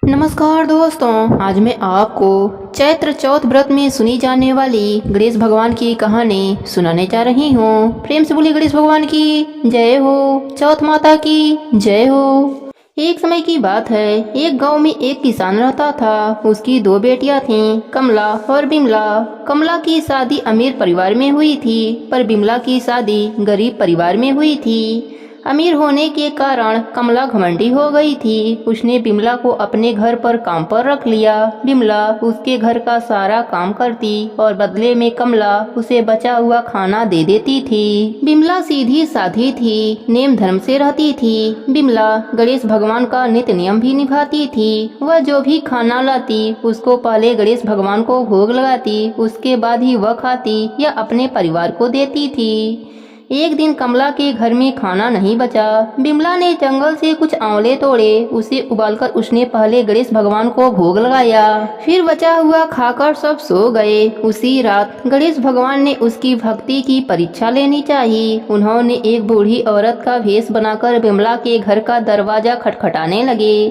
नमस्कार दोस्तों, आज मैं आपको चैत्र चौथ व्रत में सुनी जाने वाली गणेश भगवान की कहानी सुनाने जा रही हूँ। प्रेम से बोलिए गणेश भगवान की जय हो, चौथ माता की जय हो। एक समय की बात है, एक गांव में एक किसान रहता था। उसकी दो बेटियां थीं, कमला और बिमला। कमला की शादी अमीर परिवार में हुई थी, पर बिमला की शादी गरीब परिवार में हुई थी। अमीर होने के कारण कमला घमंडी हो गई थी। उसने बिमला को अपने घर पर काम पर रख लिया। बिमला उसके घर का सारा काम करती और बदले में कमला उसे बचा हुआ खाना दे देती थी। बिमला सीधी साधी थी, नेम धर्म से रहती थी। बिमला गणेश भगवान का नित्य नियम भी निभाती थी। वह जो भी खाना लाती उसको पहले गणेश भगवान को भोग लगाती, उसके बाद ही वह खाती या अपने परिवार को देती थी। एक दिन कमला के घर में खाना नहीं बचा। बिमला ने जंगल से कुछ आंवले तोड़े, उसे उबालकर उसने पहले गणेश भगवान को भोग लगाया। फिर बचा हुआ खाकर सब सो गए। उसी रात गणेश भगवान ने उसकी भक्ति की परीक्षा लेनी चाहिए। उन्होंने एक बूढ़ी औरत का भेष बनाकर बिमला के घर का दरवाजा खटखटाने लगे।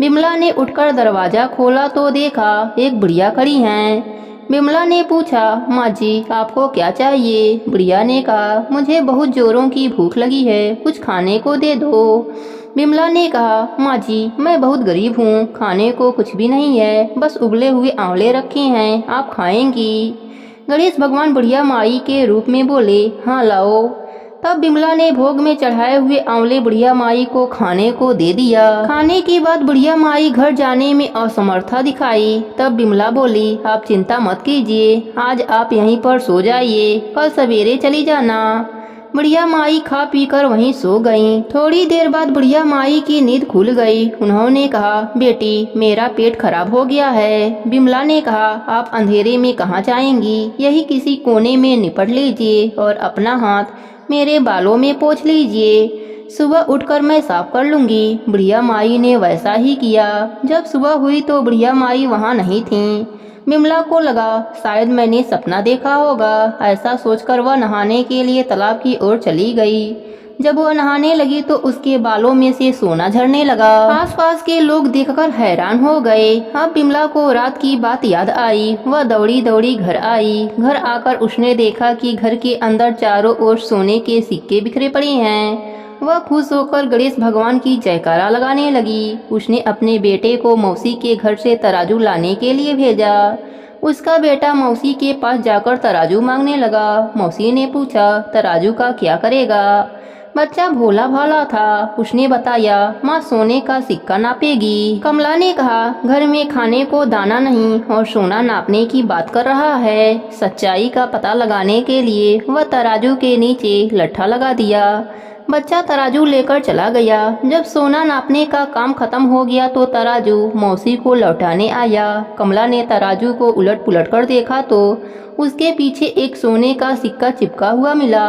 बिमला ने उठकर दरवाजा खोला तो देखा एक बुढ़िया खड़ी है। बिमला ने पूछा, माँ जी आपको क्या चाहिए? बुढ़िया ने कहा, मुझे बहुत जोरों की भूख लगी है, कुछ खाने को दे दो। बिमला ने कहा, माँ जी मैं बहुत गरीब हूँ, खाने को कुछ भी नहीं है, बस उबले हुए आंवले रखे हैं, आप खाएंगी? गणेश भगवान बुढ़िया माई के रूप में बोले, हाँ लाओ। तब बिमला ने भोग में चढ़ाए हुए आंवले बुढ़िया माई को खाने को दे दिया। खाने के बाद बुढ़िया माई घर जाने में असमर्था दिखाई। तब बिमला बोली, आप चिंता मत कीजिए, आज आप यहीं पर सो जाइए, कल सवेरे चली जाना। बुढ़िया माई खा पी कर वहीं सो गईं। थोड़ी देर बाद बुढ़िया माई की नींद खुल गई। उन्होंने कहा, बेटी मेरा पेट खराब हो गया है। बिमला ने कहा, आप अंधेरे में कहाँ जाएंगी, यही किसी कोने में निपट लीजिए और अपना हाथ मेरे बालों में पोंछ लीजिए, सुबह उठकर मैं साफ कर लूंगी। बुढ़िया माई ने वैसा ही किया। जब सुबह हुई तो बुढ़िया माई वहाँ नहीं थीं। बिमला को लगा शायद मैंने सपना देखा होगा। ऐसा सोचकर वह नहाने के लिए तालाब की ओर चली गई। जब वह नहाने लगी तो उसके बालों में से सोना झरने लगा। आसपास के लोग देखकर हैरान हो गए। अब बिमला को रात की बात याद आई। वह दौड़ी दौड़ी घर आई। घर आकर उसने देखा कि घर के अंदर चारों ओर सोने के सिक्के बिखरे पड़े हैं। वह खुश होकर गणेश भगवान की जयकारा लगाने लगी। उसने अपने बेटे को मौसी के घर से तराजू लाने के लिए भेजा। उसका बेटा मौसी के पास जाकर तराजू मांगने लगा। मौसी ने पूछा, तराजू का क्या करेगा? बच्चा भोला भाला था। उसने बताया, माँ सोने का सिक्का नापेगी। कमला ने कहा, घर में खाने को दाना नहीं और सोना नापने की बात कर रहा है। सच्चाई का पता लगाने के लिए वह तराजू के नीचे लट्ठा लगा दिया। बच्चा तराजू लेकर चला गया। जब सोना नापने का काम खत्म हो गया तो तराजू मौसी को लौटाने आया। कमला ने तराजू को उलट पुलट कर देखा तो उसके पीछे एक सोने का सिक्का चिपका हुआ मिला।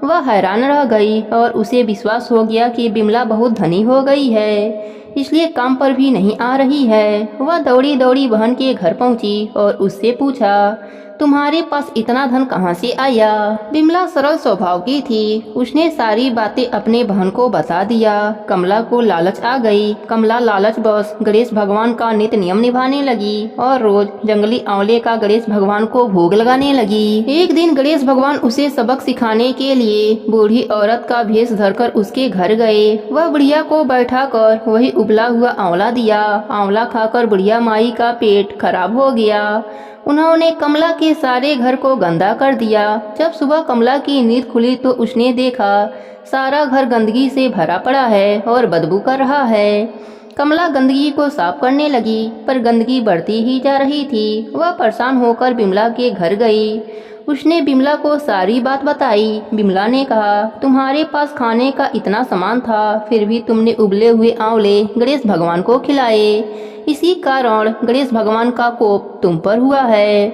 वह हैरान रह गई और उसे विश्वास हो गया कि बिमला बहुत धनी हो गई है, इसलिए काम पर भी नहीं आ रही है। वह दौड़ी दौड़ी बहन के घर पहुंची और उससे पूछा, तुम्हारे पास इतना धन कहाँ से आया? बिमला सरल स्वभाव की थी। उसने सारी बातें अपने बहन को बता दिया। कमला को लालच आ गई। कमला लालच बस गणेश भगवान का नित्य नियम निभाने लगी और रोज जंगली आंवले का गणेश भगवान को भोग लगाने लगी। एक दिन गणेश भगवान उसे सबक सिखाने के लिए बूढ़ी औरत का भेष धरकर उसके घर गए। वह बुढ़िया को बैठा कर वही उबला हुआ आंवला दिया। आंवला खाकर बुढ़िया माई का पेट खराब हो गया। उन्होंने कमला के सारे घर को गंदा कर दिया। जब सुबह कमला की नींद खुली तो उसने देखा सारा घर गंदगी से भरा पड़ा है और बदबू कर रहा है। कमला गंदगी को साफ करने लगी, पर गंदगी बढ़ती ही जा रही थी। वह परेशान होकर बिमला के घर गई। उसने बिमला को सारी बात बताई। बिमला ने कहा, तुम्हारे पास खाने का इतना सामान था, फिर भी तुमने उबले हुए आंवले गणेश भगवान को खिलाए। इसी कारण गणेश भगवान का कोप तुम पर हुआ है।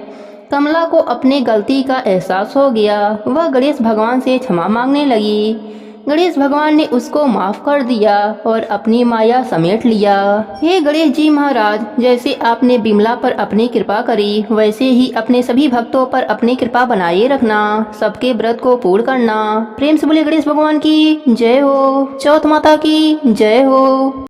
कमला को अपने गलती का एहसास हो गया। वह गणेश भगवान से क्षमा मांगने लगी। गणेश भगवान ने उसको माफ कर दिया और अपनी माया समेट लिया। हे गणेश जी महाराज, जैसे आपने बिमला पर अपनी कृपा करी, वैसे ही अपने सभी भक्तों पर अपनी कृपा बनाए रखना, सबके व्रत को पूर्ण करना। प्रेम से बोले गणेश भगवान की जय हो, चौथ माता की जय हो।